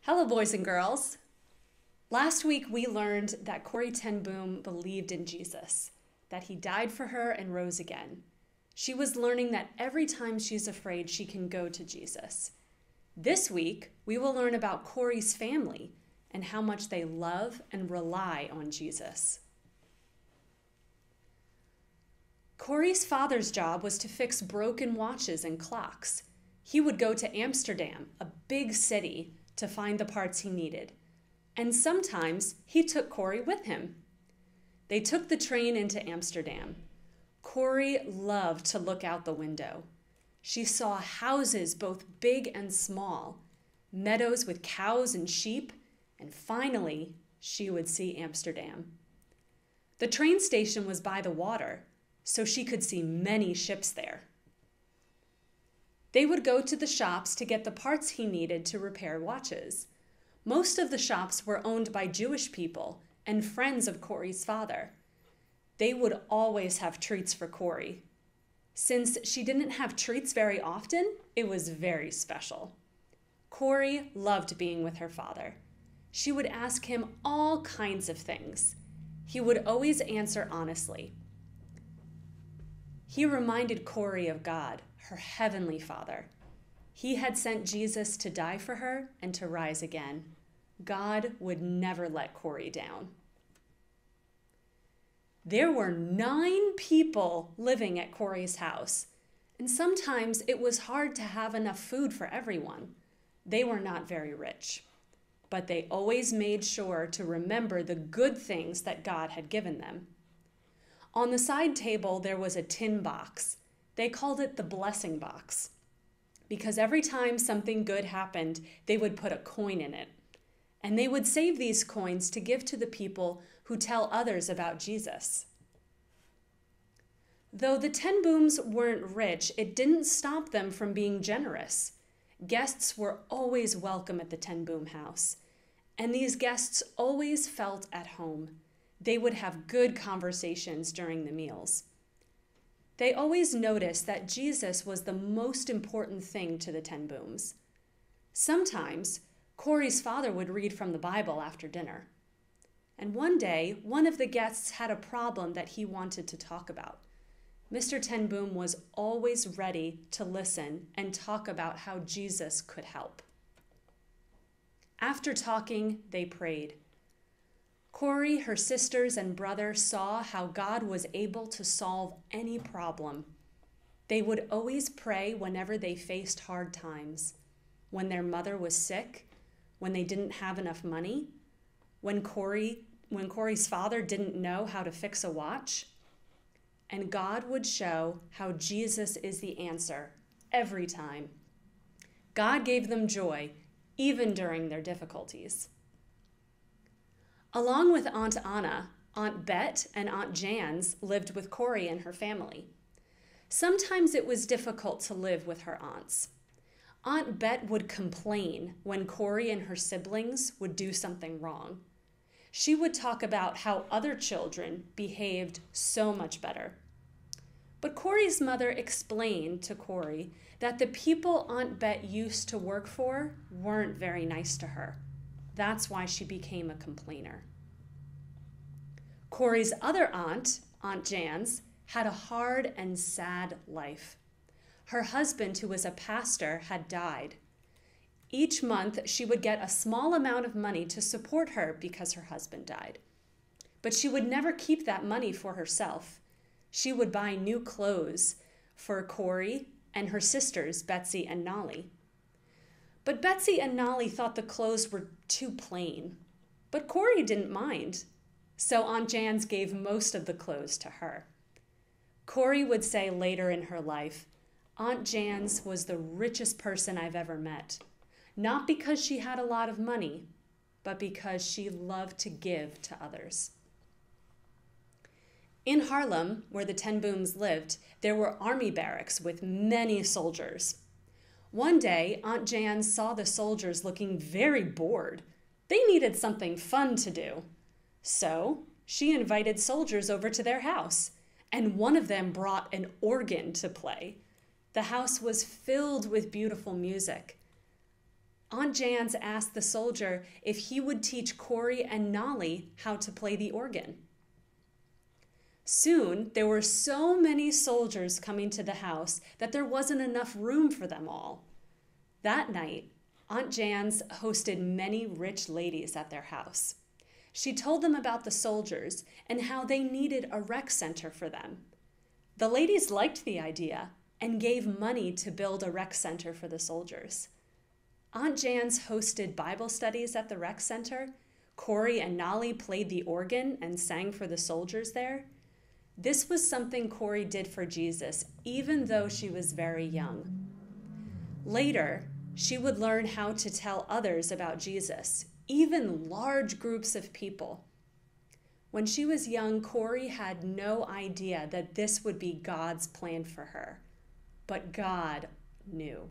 Hello, boys and girls. Last week, we learned that Corrie ten Boom believed in Jesus, that he died for her and rose again. She was learning that every time she's afraid, she can go to Jesus. This week, we will learn about Corrie's family and how much they love and rely on Jesus. Corrie's father's job was to fix broken watches and clocks. He would go to Amsterdam, a big city, to find the parts he needed. And sometimes he took Corrie with him. They took the train into Amsterdam. Corrie loved to look out the window. She saw houses both big and small, meadows with cows and sheep, and finally, she would see Amsterdam. The train station was by the water, so she could see many ships there. They would go to the shops to get the parts he needed to repair watches. Most of the shops were owned by Jewish people and friends of Corrie's father. They would always have treats for Corrie. Since she didn't have treats very often, it was very special. Corrie loved being with her father. She would ask him all kinds of things. He would always answer honestly. He reminded Corrie of God, her heavenly Father. He had sent Jesus to die for her and to rise again. God would never let Corrie down. There were 9 people living at Corrie's house, and sometimes it was hard to have enough food for everyone. They were not very rich, but they always made sure to remember the good things that God had given them. On the side table, there was a tin box. They called it the blessing box because every time something good happened, they would put a coin in it. And they would save these coins to give to the people who tell others about Jesus. Though the ten Booms weren't rich, it didn't stop them from being generous. Guests were always welcome at the ten Boom house, and these guests always felt at home. They would have good conversations during the meals. They always noticed that Jesus was the most important thing to the ten Booms. Sometimes, Corrie's father would read from the Bible after dinner. And one day, one of the guests had a problem that he wanted to talk about. Mr. ten Boom was always ready to listen and talk about how Jesus could help. After talking, they prayed. Corrie, her sisters, and brother saw how God was able to solve any problem. They would always pray whenever they faced hard times. When their mother was sick, when they didn't have enough money, when Corrie's father didn't know how to fix a watch. And God would show how Jesus is the answer every time. God gave them joy, even during their difficulties. Along with Aunt Anna, Aunt Bet and Aunt Jans lived with Corrie and her family. Sometimes it was difficult to live with her aunts. Aunt Bet would complain when Corrie and her siblings would do something wrong. She would talk about how other children behaved so much better. But Corrie's mother explained to Corrie that the people Aunt Bet used to work for weren't very nice to her. That's why she became a complainer. Corrie's other aunt, Aunt Jans, had a hard and sad life. Her husband, who was a pastor, had died. Each month, she would get a small amount of money to support her because her husband died. But she would never keep that money for herself. She would buy new clothes for Corrie and her sisters, Betsy and Nolly. But Betsy and Nolly thought the clothes were too plain. But Corrie didn't mind, so Aunt Jans gave most of the clothes to her. Corrie would say later in her life, Aunt Jans was the richest person I've ever met. Not because she had a lot of money, but because she loved to give to others. In Haarlem, where the ten Booms lived, there were army barracks with many soldiers. One day, Aunt Jans saw the soldiers looking very bored. They needed something fun to do. So she invited soldiers over to their house, and one of them brought an organ to play. The house was filled with beautiful music. Aunt Jans asked the soldier if he would teach Corrie and Nolly how to play the organ. Soon, there were so many soldiers coming to the house that there wasn't enough room for them all. That night, Aunt Jans hosted many rich ladies at their house. She told them about the soldiers and how they needed a rec center for them. The ladies liked the idea and gave money to build a rec center for the soldiers. Aunt Jans hosted Bible studies at the rec center. Corrie and Nolly played the organ and sang for the soldiers there. This was something Corrie did for Jesus, even though she was very young. Later, she would learn how to tell others about Jesus, even large groups of people. When she was young, Corrie had no idea that this would be God's plan for her, but God knew.